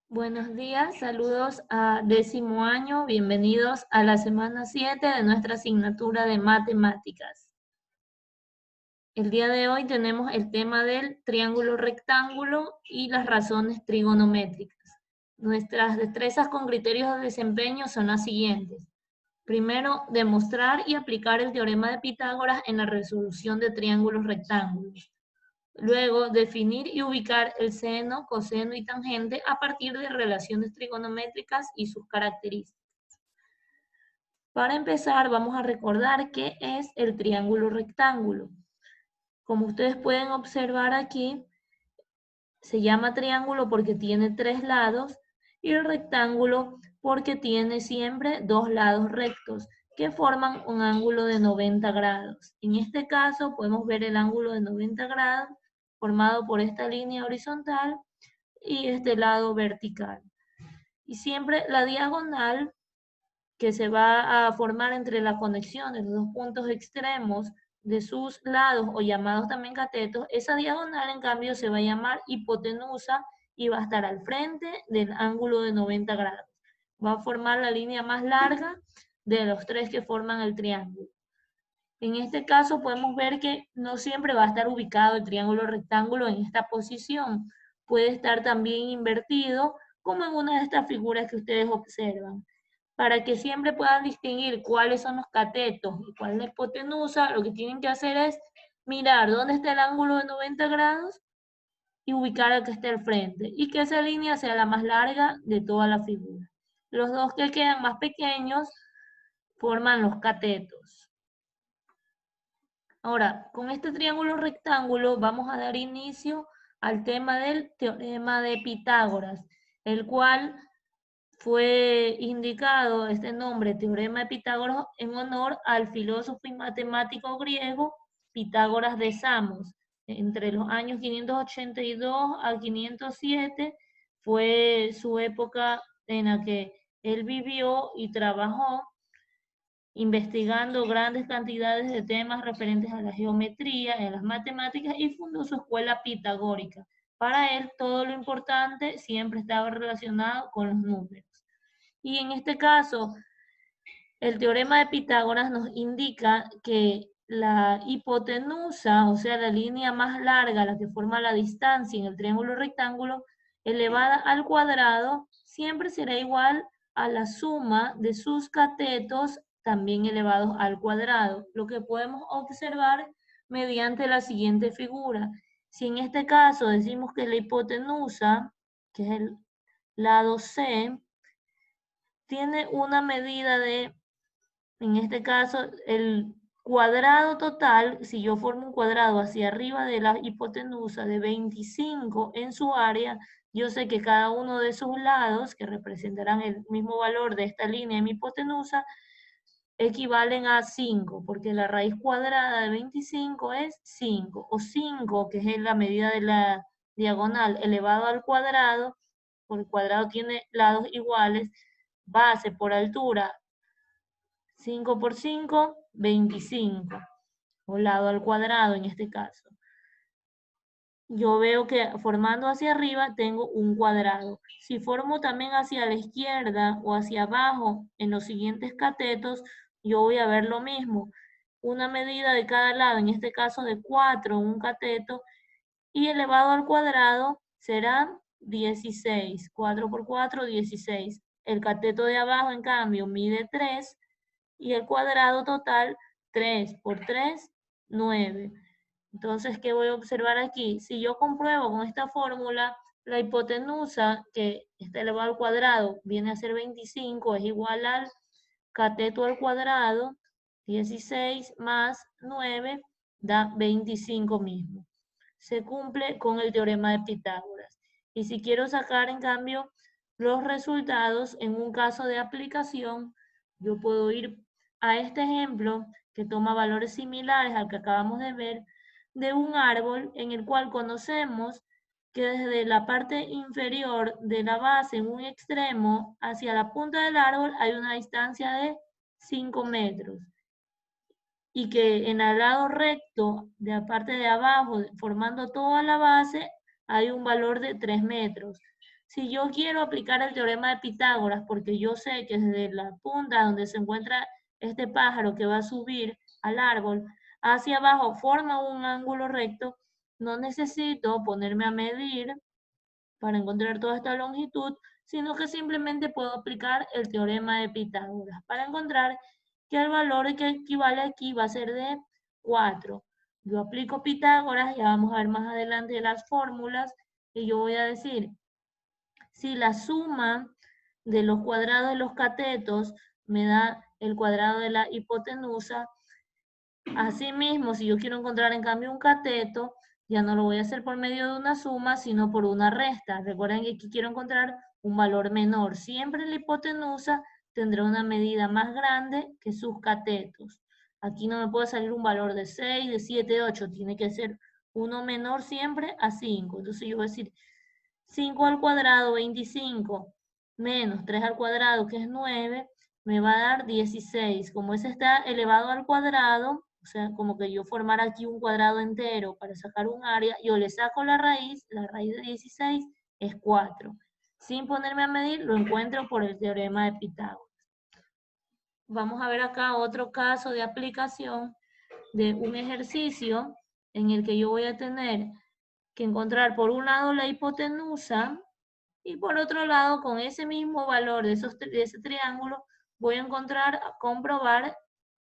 Buenos días, saludos a 10º año, bienvenidos a la semana 7 de nuestra asignatura de matemáticas. El día de hoy tenemos el tema del triángulo rectángulo y las razones trigonométricas. Nuestras destrezas con criterios de desempeño son las siguientes. Primero, demostrar y aplicar el teorema de Pitágoras en la resolución de triángulos rectángulos. Luego, definir y ubicar el seno, coseno y tangente a partir de relaciones trigonométricas y sus características. Para empezar, vamos a recordar qué es el triángulo rectángulo. Como ustedes pueden observar aquí, se llama triángulo porque tiene 3 lados y el rectángulo porque tiene siempre 2 lados rectos que forman un ángulo de 90 grados. En este caso podemos ver el ángulo de 90 grados formado por esta línea horizontal y este lado vertical. Y siempre la diagonal que se va a formar entre la conexión de los dos puntos extremos de sus lados o llamados también catetos, esa diagonal en cambio se va a llamar hipotenusa y va a estar al frente del ángulo de 90 grados. Va a formar la línea más larga de los 3 que forman el triángulo. En este caso podemos ver que no siempre va a estar ubicado el triángulo rectángulo en esta posición. Puede estar también invertido como en una de estas figuras que ustedes observan. Para que siempre puedan distinguir cuáles son los catetos y cuál es la hipotenusa, lo que tienen que hacer es mirar dónde está el ángulo de 90 grados y ubicar el que esté al frente. Y que esa línea sea la más larga de toda la figura. Los dos que quedan más pequeños forman los catetos. Ahora, con este triángulo rectángulo vamos a dar inicio al tema del teorema de Pitágoras, el cual fue indicado este nombre, teorema de Pitágoras, en honor al filósofo y matemático griego Pitágoras de Samos. Entre los años 582 a 507 fue su época en la que él vivió y trabajó investigando grandes cantidades de temas referentes a la geometría, a las matemáticas y fundó su escuela pitagórica. Para él todo lo importante siempre estaba relacionado con los números. Y en este caso, el teorema de Pitágoras nos indica que la hipotenusa, o sea, la línea más larga, la que forma la distancia en el triángulo rectángulo, elevada al cuadrado, siempre será igual a la suma de sus catetos también elevados al cuadrado, lo que podemos observar mediante la siguiente figura. Si en este caso decimos que la hipotenusa, que es el lado C, tiene una medida de, en este caso, el cuadrado total, si yo formo un cuadrado hacia arriba de la hipotenusa de 25 en su área, yo sé que cada uno de sus lados, que representarán el mismo valor de esta línea en mi hipotenusa, equivalen a 5, porque la raíz cuadrada de 25 es 5, o 5, que es la medida de la diagonal elevado al cuadrado, porque el cuadrado tiene lados iguales, base por altura, 5 por 5, 25, o lado al cuadrado en este caso. Yo veo que formando hacia arriba tengo un cuadrado. Si formo también hacia la izquierda o hacia abajo en los siguientes catetos, yo voy a ver lo mismo. Una medida de cada lado, en este caso de 4, un cateto, y elevado al cuadrado será 16. 4 por 4, 16. El cateto de abajo, en cambio, mide 3 y el cuadrado total, 3 por 3, 9. Entonces, ¿qué voy a observar aquí? Si yo compruebo con esta fórmula, la hipotenusa, que está elevado al cuadrado, viene a ser 25, es igual al cateto al cuadrado, 16 más 9, da 25 mismo. Se cumple con el teorema de Pitágoras. Y si quiero sacar, en cambio, los resultados en un caso de aplicación, yo puedo ir a este ejemplo que toma valores similares al que acabamos de ver, de un árbol en el cual conocemos que desde la parte inferior de la base en un extremo hacia la punta del árbol hay una distancia de 5 metros y que en el lado recto de la parte de abajo, formando toda la base, hay un valor de 3 metros. Si yo quiero aplicar el teorema de Pitágoras, porque yo sé que desde la punta donde se encuentra este pájaro que va a subir al árbol, hacia abajo forma un ángulo recto, no necesito ponerme a medir para encontrar toda esta longitud, sino que simplemente puedo aplicar el teorema de Pitágoras para encontrar que el valor que equivale aquí va a ser de 4. Yo aplico Pitágoras, ya vamos a ver más adelante las fórmulas, y yo voy a decir, si la suma de los cuadrados de los catetos me da el cuadrado de la hipotenusa, asimismo, si yo quiero encontrar en cambio un cateto, ya no lo voy a hacer por medio de una suma, sino por una resta. Recuerden que aquí quiero encontrar un valor menor. Siempre la hipotenusa tendrá una medida más grande que sus catetos. Aquí no me puede salir un valor de 6, de 7, de 8. Tiene que ser uno menor siempre a 5. Entonces yo voy a decir 5 al cuadrado, 25, menos 3 al cuadrado, que es 9, me va a dar 16. Como ese está elevado al cuadrado, o sea, como que yo formara aquí un cuadrado entero para sacar un área, yo le saco la raíz de 16 es 4. Sin ponerme a medir, lo encuentro por el teorema de Pitágoras. Vamos a ver acá otro caso de aplicación de un ejercicio en el que yo voy a tener que encontrar por un lado la hipotenusa y por otro lado con ese mismo valor de ese triángulo voy a comprobar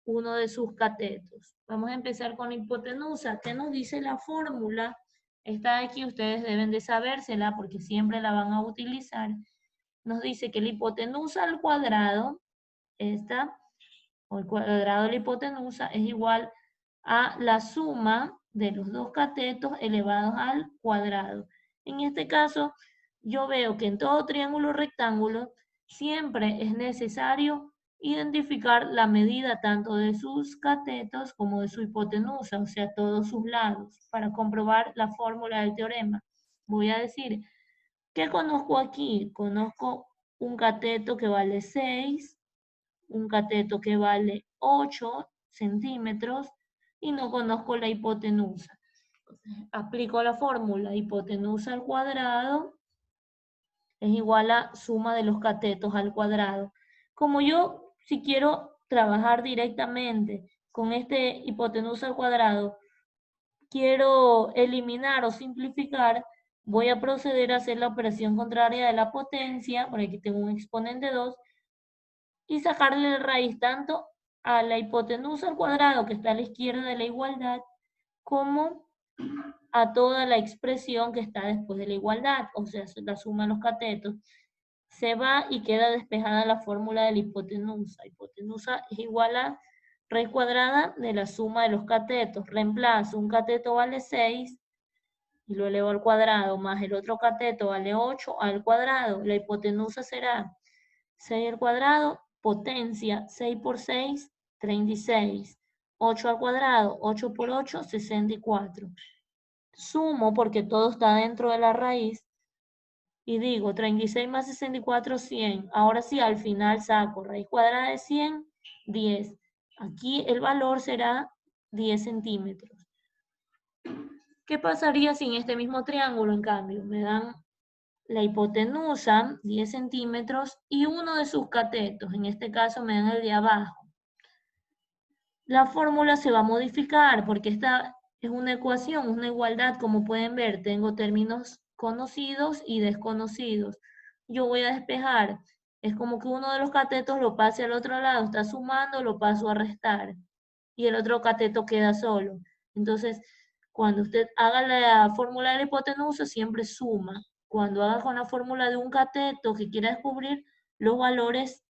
uno de sus catetos. Vamos a empezar con la hipotenusa. ¿Qué nos dice la fórmula? Esta de aquí ustedes deben de sabérsela porque siempre la van a utilizar. Nos dice que la hipotenusa al cuadrado, esta, o el cuadrado de la hipotenusa, es igual a la suma de los dos catetos elevados al cuadrado. En este caso, yo veo que en todo triángulo rectángulo siempre es necesario identificar la medida tanto de sus catetos como de su hipotenusa, o sea, todos sus lados, para comprobar la fórmula del teorema. Voy a decir, ¿qué conozco aquí? Conozco un cateto que vale 6, un cateto que vale 8 centímetros y no conozco la hipotenusa. Aplico la fórmula, hipotenusa al cuadrado es igual a suma de los catetos al cuadrado. Como yo, si quiero trabajar directamente con este hipotenusa al cuadrado, quiero eliminar o simplificar, voy a proceder a hacer la operación contraria de la potencia, por aquí tengo un exponente 2, y sacarle la raíz tanto a la hipotenusa al cuadrado que está a la izquierda de la igualdad, como a toda la expresión que está después de la igualdad, o sea, la suma de los catetos. Se va y queda despejada la fórmula de la hipotenusa. Hipotenusa es igual a raíz cuadrada de la suma de los catetos. Reemplazo, un cateto vale 6 y lo elevo al cuadrado, más el otro cateto vale 8 al cuadrado. La hipotenusa será 6 al cuadrado, potencia, 6 por 6, 36. 8 al cuadrado, 8 por 8, 64. Sumo porque todo está dentro de la raíz y digo 36 más 64, 100. Ahora sí, al final saco raíz cuadrada de 100, 10. Aquí el valor será 10 centímetros. ¿Qué pasaría si en este mismo triángulo, en cambio, me dan la hipotenusa, 10 centímetros, y uno de sus catetos, en este caso me dan el de abajo? La fórmula se va a modificar porque esta es una ecuación, una igualdad, como pueden ver, tengo términos conocidos y desconocidos. Yo voy a despejar, es como que uno de los catetos lo pase al otro lado, está sumando, lo paso a restar, y el otro cateto queda solo. Entonces, cuando usted haga la fórmula de la hipotenusa, siempre suma. Cuando haga con la fórmula de un cateto que quiera descubrir, los valores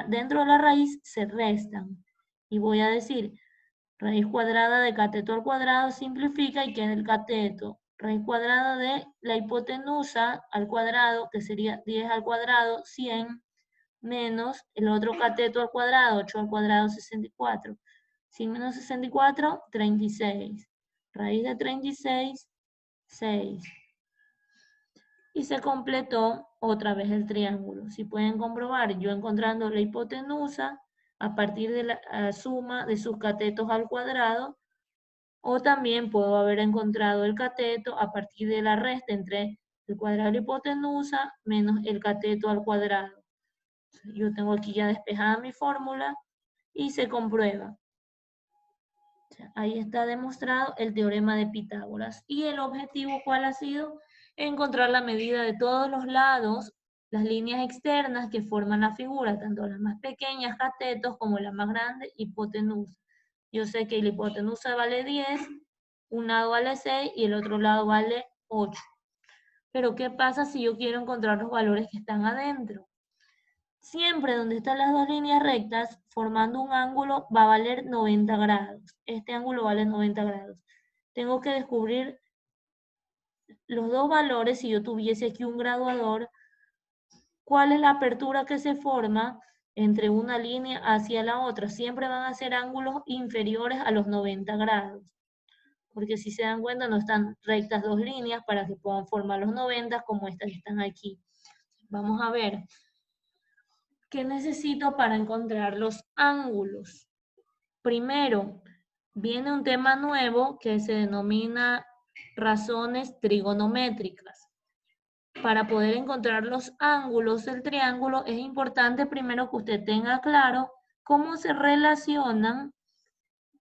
dentro de la raíz se restan. Y voy a decir, raíz cuadrada de cateto al cuadrado simplifica y queda el cateto. Raíz cuadrada de la hipotenusa al cuadrado, que sería 10 al cuadrado, 100, menos el otro cateto al cuadrado, 8 al cuadrado, 64. 100 menos 64, 36. Raíz de 36, 6. Y se completó otra vez el triángulo. Si pueden comprobar, yo encontrando la hipotenusa a partir de la suma de sus catetos al cuadrado, o también puedo haber encontrado el cateto a partir de la resta entre el cuadrado de la hipotenusa menos el cateto al cuadrado. Yo tengo aquí ya despejada mi fórmula y se comprueba. Ahí está demostrado el teorema de Pitágoras. ¿Y el objetivo cuál ha sido? Encontrar la medida de todos los lados, las líneas externas que forman la figura, tanto las más pequeñas, catetos, como las más grandes, hipotenusa. Yo sé que la hipotenusa vale 10, un lado vale 6 y el otro lado vale 8. Pero ¿qué pasa si yo quiero encontrar los valores que están adentro? Siempre donde están las dos líneas rectas, formando un ángulo, va a valer 90 grados. Este ángulo vale 90 grados. Tengo que descubrir los dos valores, si yo tuviese aquí un graduador, cuál es la apertura que se forma entre una línea hacia la otra. Siempre van a ser ángulos inferiores a los 90 grados. Porque si se dan cuenta, no están rectas dos líneas para que puedan formar los 90 como estas que están aquí. Vamos a ver. ¿Qué necesito para encontrar los ángulos? Primero, viene un tema nuevo que se denomina razones trigonométricas. Para poder encontrar los ángulos del triángulo es importante primero que usted tenga claro cómo se relacionan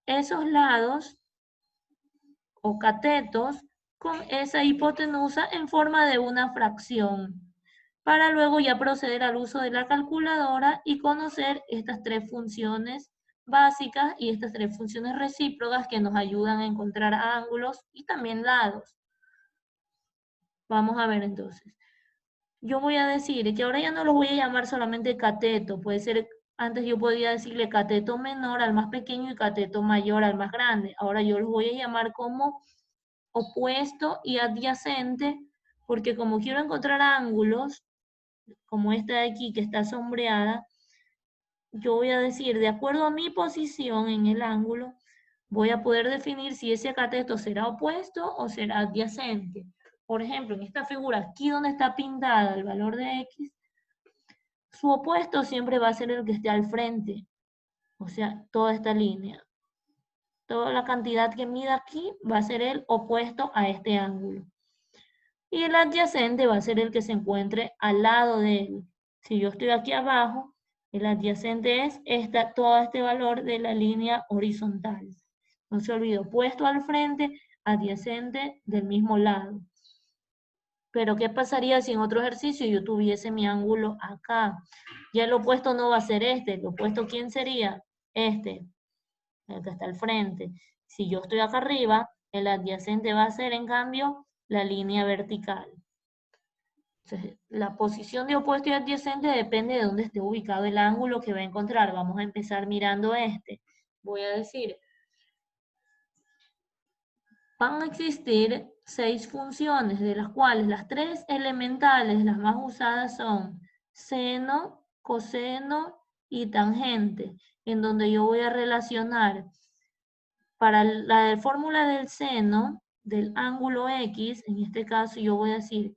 esos lados o catetos con esa hipotenusa en forma de una fracción, para luego ya proceder al uso de la calculadora y conocer estas tres funciones básicas y estas tres funciones recíprocas que nos ayudan a encontrar ángulos y también lados. Vamos a ver entonces. Yo voy a decir que ahora ya no los voy a llamar solamente cateto, puede ser, antes yo podía decirle cateto menor al más pequeño y cateto mayor al más grande. Ahora yo los voy a llamar como opuesto y adyacente, porque como quiero encontrar ángulos, como esta de aquí que está sombreada, yo voy a decir, de acuerdo a mi posición en el ángulo, voy a poder definir si ese cateto será opuesto o será adyacente. Por ejemplo, en esta figura, aquí donde está pintada el valor de X, su opuesto siempre va a ser el que esté al frente, o sea, toda esta línea. Toda la cantidad que mida aquí va a ser el opuesto a este ángulo. Y el adyacente va a ser el que se encuentre al lado de él. Si yo estoy aquí abajo, el adyacente es todo este valor de la línea horizontal. No se olvide, opuesto al frente, adyacente del mismo lado. Pero ¿qué pasaría si en otro ejercicio yo tuviese mi ángulo acá? Ya el opuesto no va a ser este. ¿El opuesto quién sería? Este, el que está al frente. Si yo estoy acá arriba, el adyacente va a ser, en cambio, la línea vertical. Entonces, la posición de opuesto y adyacente depende de dónde esté ubicado el ángulo que va a encontrar. Vamos a empezar mirando este. Voy a decir, van a existir 6 funciones, de las cuales las 3 elementales, las más usadas son seno, coseno y tangente, en donde yo voy a relacionar para la fórmula del seno del ángulo X, en este caso yo voy a decir,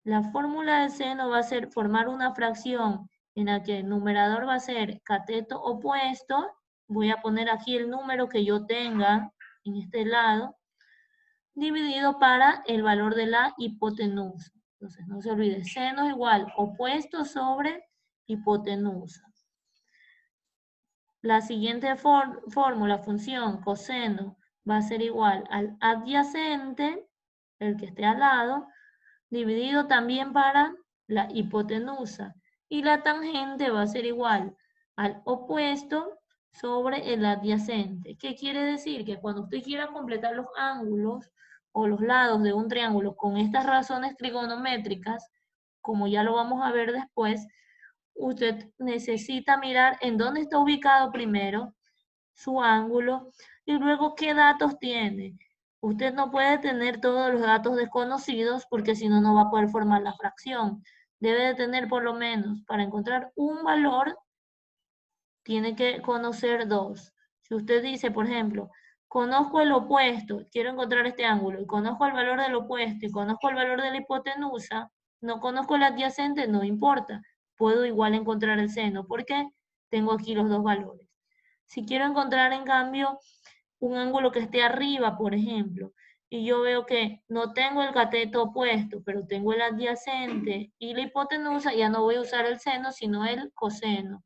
la fórmula del seno va a ser formar una fracción en la que el numerador va a ser cateto opuesto, voy a poner aquí el número que yo tenga en este lado, dividido para el valor de la hipotenusa. Entonces, no se olvide, seno es igual opuesto sobre hipotenusa. La siguiente fórmula, función coseno, va a ser igual al adyacente, el que esté al lado, dividido también para la hipotenusa. Y la tangente va a ser igual al opuesto sobre el adyacente. ¿Qué quiere decir? Que cuando usted quiera completar los ángulos o los lados de un triángulo con estas razones trigonométricas, como ya lo vamos a ver después, usted necesita mirar en dónde está ubicado primero su ángulo y luego qué datos tiene. Usted no puede tener todos los datos desconocidos porque si no, no va a poder formar la fracción. Debe de tener por lo menos, para encontrar un valor, tiene que conocer dos. Si usted dice, por ejemplo, conozco el opuesto, quiero encontrar este ángulo, y conozco el valor del opuesto y conozco el valor de la hipotenusa, no conozco el adyacente, no importa. Puedo igual encontrar el seno. ¿Por qué? Tengo aquí los dos valores. Si quiero encontrar, en cambio, un ángulo que esté arriba, por ejemplo, y yo veo que no tengo el cateto opuesto, pero tengo el adyacente y la hipotenusa, ya no voy a usar el seno, sino el coseno.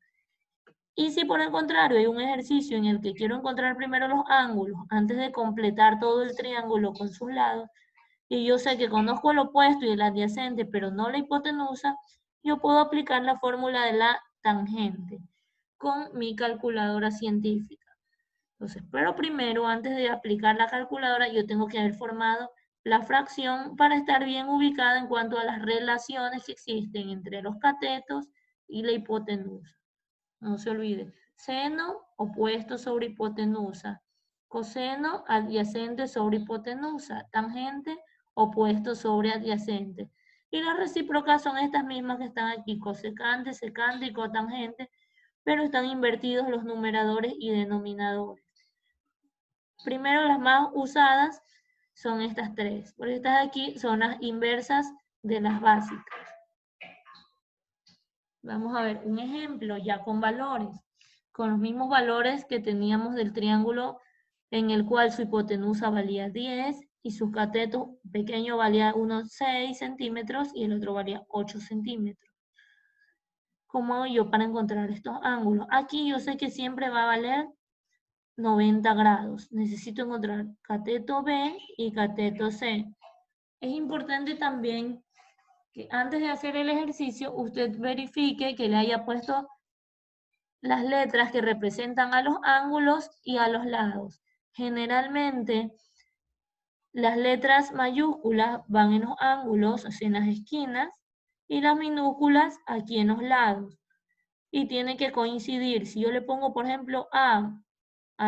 Y si por el contrario hay un ejercicio en el que quiero encontrar primero los ángulos antes de completar todo el triángulo con sus lados, y yo sé que conozco el opuesto y el adyacente, pero no la hipotenusa, yo puedo aplicar la fórmula de la tangente con mi calculadora científica. Entonces, pero primero, antes de aplicar la calculadora, yo tengo que haber formado la fracción para estar bien ubicada en cuanto a las relaciones que existen entre los catetos y la hipotenusa. No se olvide, seno opuesto sobre hipotenusa, coseno adyacente sobre hipotenusa, tangente opuesto sobre adyacente. Y las recíprocas son estas mismas que están aquí, cosecante, secante y cotangente, pero están invertidos los numeradores y denominadores. Primero, las más usadas son estas tres, porque estas de aquí son las inversas de las básicas. Vamos a ver un ejemplo ya con valores, con los mismos valores que teníamos del triángulo en el cual su hipotenusa valía 10 y su cateto pequeño valía unos 6 centímetros y el otro valía 8 centímetros. ¿Cómo hago yo para encontrar estos ángulos? Aquí yo sé que siempre va a valer 90 grados. Necesito encontrar cateto B y cateto C. Es importante también que antes de hacer el ejercicio usted verifique que le haya puesto las letras que representan a los ángulos y a los lados. Generalmente las letras mayúsculas van en los ángulos, o sea, en las esquinas, y las minúsculas aquí en los lados. Y tiene que coincidir. Si yo le pongo, por ejemplo, a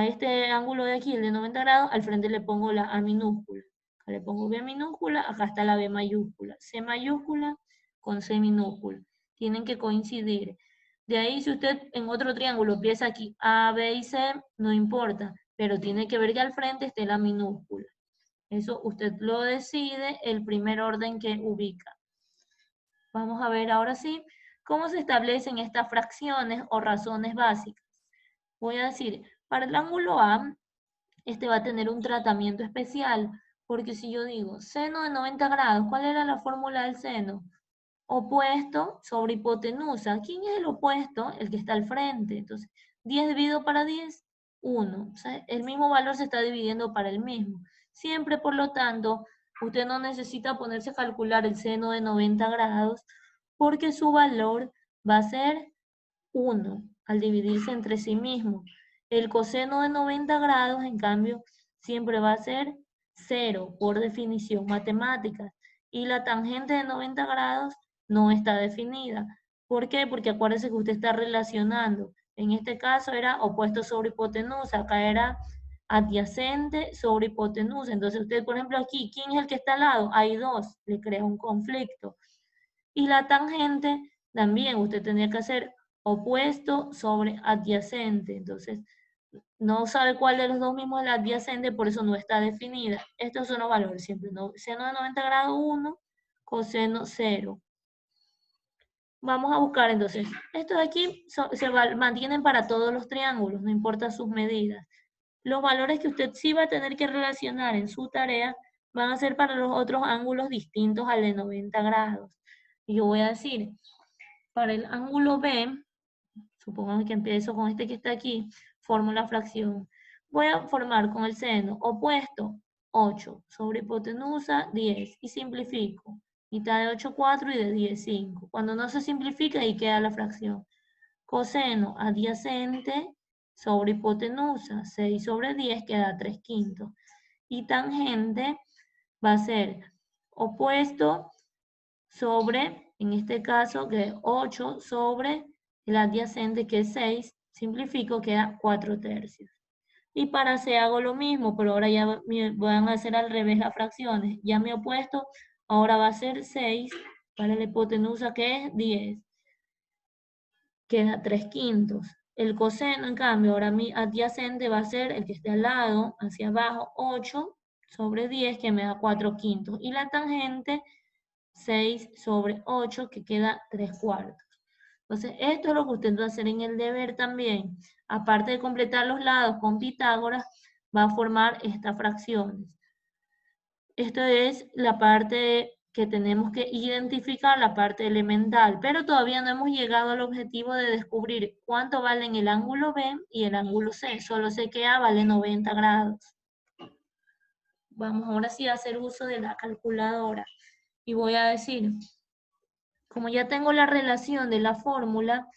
este ángulo de aquí, el de 90 grados, al frente le pongo la A minúscula. Acá le pongo B minúscula, acá está la B mayúscula. C mayúscula con C minúscula. Tienen que coincidir. De ahí, si usted en otro triángulo empieza aquí A, B y C, no importa, pero tiene que ver que al frente esté la minúscula. Eso usted lo decide el primer orden que ubica. Vamos a ver ahora sí cómo se establecen estas fracciones o razones básicas. Voy a decir, para el ángulo A, este va a tener un tratamiento especial, porque si yo digo seno de 90 grados, ¿cuál era la fórmula del seno? Opuesto sobre hipotenusa. ¿Quién es el opuesto? El que está al frente. Entonces, 10 dividido para 10, 1. O sea, el mismo valor se está dividiendo para el mismo. Siempre, por lo tanto, usted no necesita ponerse a calcular el seno de 90 grados, porque su valor va a ser 1 al dividirse entre sí mismo. El coseno de 90 grados, en cambio, siempre va a ser 0 por definición matemática. Y la tangente de 90 grados no está definida. ¿Por qué? Porque acuérdese que usted está relacionando. En este caso era opuesto sobre hipotenusa, acá era adyacente sobre hipotenusa. Entonces usted, por ejemplo, aquí, ¿quién es el que está al lado? Hay dos, le crea un conflicto. Y la tangente también, usted tendría que hacer opuesto sobre adyacente. Entonces, no sabe cuál de los dos mismos es el adyacente, por eso no está definida. Estos son los valores siempre. Seno de 90 grados 1, coseno 0. Vamos a buscar entonces. Estos de aquí se mantienen para todos los triángulos, no importa sus medidas. Los valores que usted sí va a tener que relacionar en su tarea van a ser para los otros ángulos distintos al de 90 grados. Y yo voy a decir, para el ángulo B, supongamos que empiezo con este que está aquí, formo la fracción. Voy a formar con el seno opuesto 8 sobre hipotenusa 10 y simplifico. Mitad de 8, 4 y de 10, 5. Cuando no se simplifica, ahí queda la fracción. Coseno adyacente sobre hipotenusa 6 sobre 10 queda 3 quintos. Y tangente va a ser opuesto sobre, en este caso, que es 8 sobre el adyacente, que es 6, simplifico, queda 4 tercios. Y para C hago lo mismo, pero ahora ya van a hacer al revés las fracciones. Ya mi opuesto ahora va a ser 6 para la hipotenusa, que es 10. Queda 3 quintos. El coseno, en cambio, ahora mi adyacente va a ser el que esté al lado, hacia abajo, 8 sobre 10, que me da 4 quintos. Y la tangente, 6 sobre 8, que queda 3 cuartos. Entonces, esto es lo que usted va a hacer en el deber también. Aparte de completar los lados con Pitágoras, va a formar estas fracciones. Esta es la parte que tenemos que identificar, la parte elemental, pero todavía no hemos llegado al objetivo de descubrir cuánto valen el ángulo B y el ángulo C. Solo sé que A vale 90 grados. Vamos ahora sí a hacer uso de la calculadora. Y voy a decir, como ya tengo la relación de la fórmula,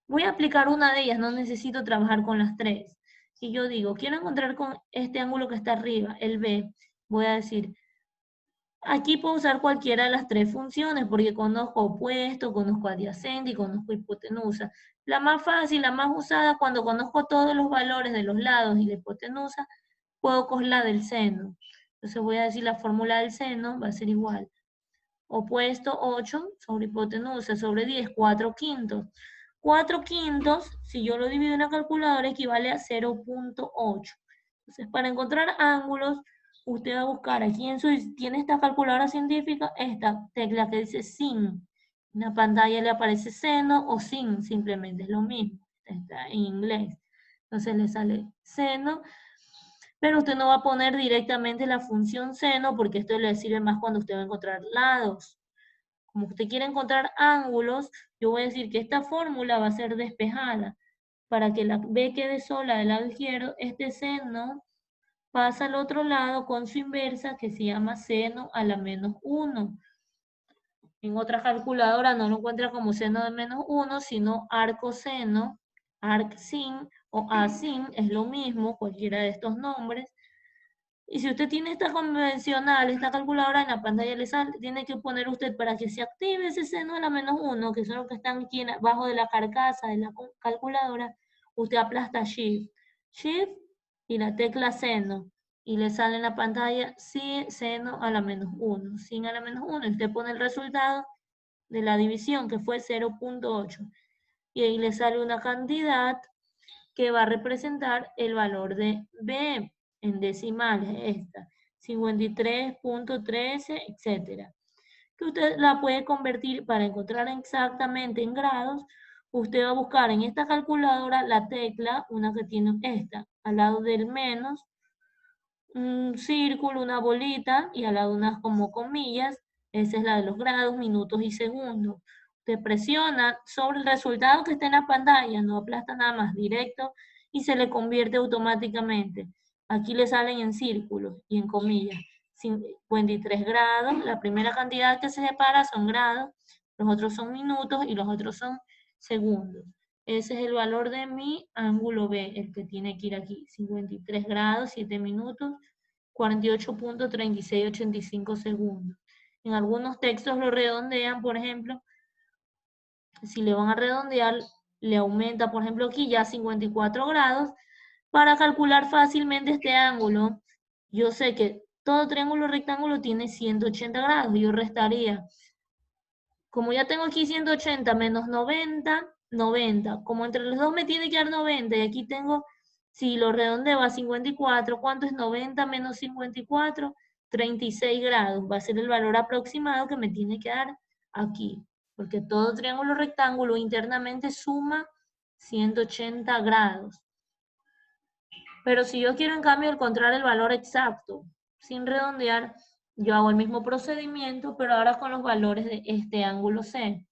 voy a aplicar una de ellas, no necesito trabajar con las tres. Y yo digo, quiero encontrar con este ángulo que está arriba, el B. Voy a decir, aquí puedo usar cualquiera de las tres funciones porque conozco opuesto, conozco adyacente y conozco hipotenusa. La más fácil, la más usada, cuando conozco todos los valores de los lados y la hipotenusa, puedo coger la del seno. Entonces voy a decir la fórmula del seno va a ser igual. Opuesto 8 sobre hipotenusa sobre 10, 4 quintos. 4 quintos, si yo lo divido en la calculadora, equivale a 0.8. Entonces, para encontrar ángulos, usted va a buscar aquí tiene esta calculadora científica, esta tecla que dice sin. En la pantalla le aparece seno o sin, simplemente es lo mismo. Está en inglés. Entonces le sale seno, pero usted no va a poner directamente la función seno porque esto le sirve más cuando usted va a encontrar lados. Como usted quiere encontrar ángulos, yo voy a decir que esta fórmula va a ser despejada. Para que la B quede sola del lado izquierdo, este seno pasa al otro lado con su inversa que se llama seno a la menos 1. En otra calculadora no lo encuentra como seno de menos 1, sino arcoseno, arcsin o asin, es lo mismo, cualquiera de estos nombres. Y si usted tiene esta convencional, esta calculadora en la pantalla le sale, tiene que poner usted para que se active ese seno a la menos 1, que son los que están aquí abajo de la carcasa de la calculadora, usted aplasta Shift. Shift y la tecla seno. Y le sale en la pantalla seno a la menos 1, sin a la menos 1. Y usted pone el resultado de la división, que fue 0.8. Y ahí le sale una cantidad que va a representar el valor de B en decimales, esta, 53.13, etcétera. Que usted la puede convertir para encontrar exactamente en grados. Usted va a buscar en esta calculadora la tecla, una que tiene esta, al lado del menos, un círculo, una bolita, y al lado unas como comillas, esa es la de los grados, minutos y segundos. Usted presiona sobre el resultado que está en la pantalla, no aplasta nada más, directo, y se le convierte automáticamente. Aquí le salen en círculos y en comillas. 53 grados, la primera cantidad que se separa son grados, los otros son minutos y los otros son segundos. Ese es el valor de mi ángulo B, el que tiene que ir aquí. 53 grados, 7 minutos, 48.3685 segundos. En algunos textos lo redondean, por ejemplo, si le van a redondear, le aumenta, por ejemplo, aquí ya 54 grados. Para calcular fácilmente este ángulo, yo sé que todo triángulo rectángulo tiene 180 grados. Yo restaría, como ya tengo aquí 180 menos 90, 90. Como entre los dos me tiene que dar 90 y aquí tengo, si lo redondeo a 54, ¿cuánto es 90 menos 54? 36 grados. Va a ser el valor aproximado que me tiene que dar aquí. Porque todo triángulo rectángulo internamente suma 180 grados. Pero si yo quiero en cambio encontrar el valor exacto, sin redondear, yo hago el mismo procedimiento, pero ahora con los valores de este ángulo C.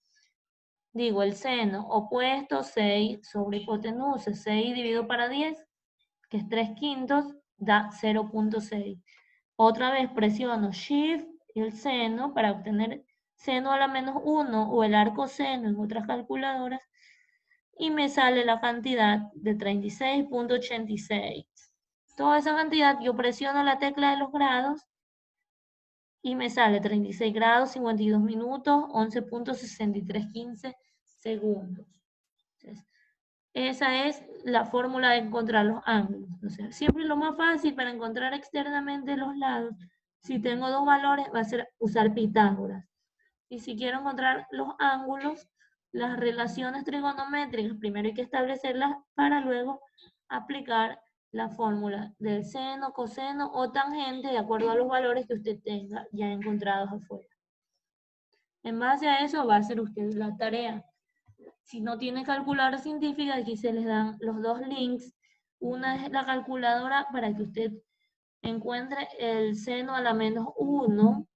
Digo, el seno opuesto 6 sobre hipotenusa, 6 dividido para 10, que es 3 quintos, da 0.6. Otra vez presiono Shift y el seno para obtener seno a la menos 1 o el arco seno en otras calculadoras y me sale la cantidad de 36.86. Toda esa cantidad yo presiono la tecla de los grados y me sale 36 grados, 52 minutos, 11.6315 segundos. Entonces, esa es la fórmula de encontrar los ángulos. Entonces, siempre lo más fácil para encontrar externamente los lados, si tengo dos valores, va a ser usar Pitágoras. Y si quiero encontrar los ángulos, las relaciones trigonométricas, primero hay que establecerlas para luego aplicar la fórmula del seno, coseno o tangente de acuerdo a los valores que usted tenga ya encontrados afuera. En base a eso va a hacer usted la tarea. Si no tiene calculadora científica, aquí se les dan los dos links. Una es la calculadora para que usted encuentre el seno a la menos 1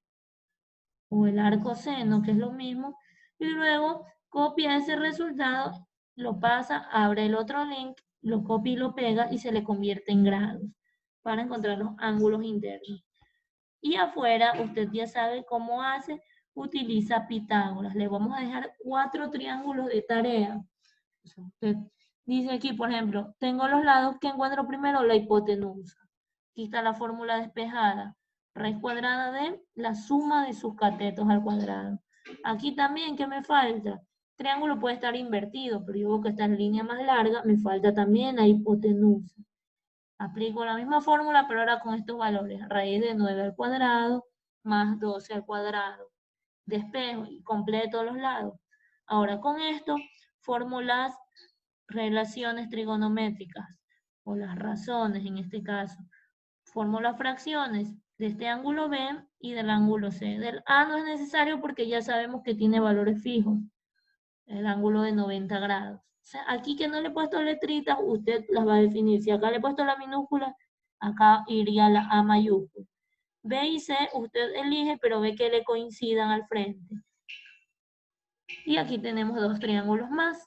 o el arco seno, que es lo mismo, y luego copia ese resultado, lo pasa, abre el otro link, lo copia y lo pega y se le convierte en grados para encontrar los ángulos internos. Y afuera, usted ya sabe cómo hace, utiliza Pitágoras. Le vamos a dejar 4 triángulos de tarea. O sea, usted dice aquí, por ejemplo, tengo los lados que encuentro primero, la hipotenusa. Aquí está la fórmula despejada. Raíz cuadrada de la suma de sus catetos al cuadrado. Aquí también, ¿qué me falta? Triángulo puede estar invertido, pero yo veo que está en línea más larga, me falta también la hipotenusa. Aplico la misma fórmula, pero ahora con estos valores. Raíz de 9 al cuadrado más 12 al cuadrado. Despejo y completo los lados. Ahora con esto formo las relaciones trigonométricas o las razones en este caso. Formo las fracciones de este ángulo B y del ángulo C. Del A no es necesario porque ya sabemos que tiene valores fijos. El ángulo de 90 grados. O sea, aquí que no le he puesto letritas, usted las va a definir. Si acá le he puesto la minúscula, acá iría la A mayúscula. B y C usted elige, pero ve que le coincidan al frente. Y aquí tenemos 2 triángulos más.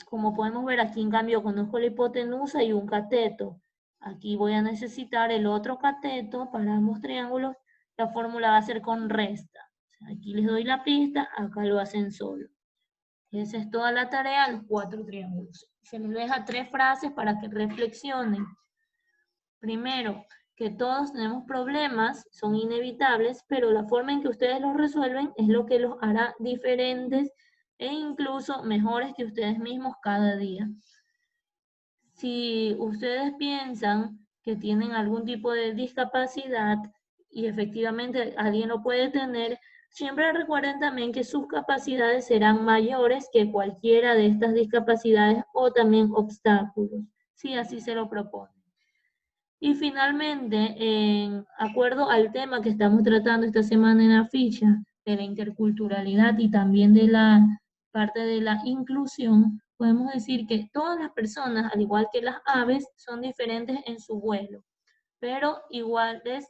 Como podemos ver, aquí en cambio conozco la hipotenusa y un cateto. Aquí voy a necesitar el otro cateto para ambos triángulos. La fórmula va a ser con resta. O sea, aquí les doy la pista, acá lo hacen solo. Esa es toda la tarea, los 4 triángulos. Se les deja 3 frases para que reflexionen. Primero, que todos tenemos problemas, son inevitables, pero la forma en que ustedes los resuelven es lo que los hará diferentes e incluso mejores que ustedes mismos cada día. Si ustedes piensan que tienen algún tipo de discapacidad y efectivamente alguien lo puede tener, siempre recuerden también que sus capacidades serán mayores que cualquiera de estas discapacidades o también obstáculos, si así se lo proponen. Y finalmente, en acuerdo al tema que estamos tratando esta semana en la ficha, de la interculturalidad y también de la parte de la inclusión, podemos decir que todas las personas, al igual que las aves, son diferentes en su vuelo, pero iguales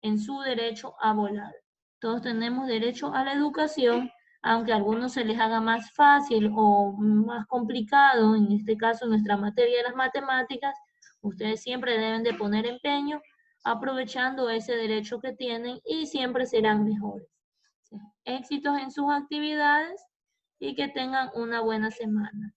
en su derecho a volar. Todos tenemos derecho a la educación, aunque a algunos se les haga más fácil o más complicado, en este caso nuestra materia de las matemáticas, ustedes siempre deben de poner empeño aprovechando ese derecho que tienen y siempre serán mejores. Éxitos en sus actividades y que tengan una buena semana.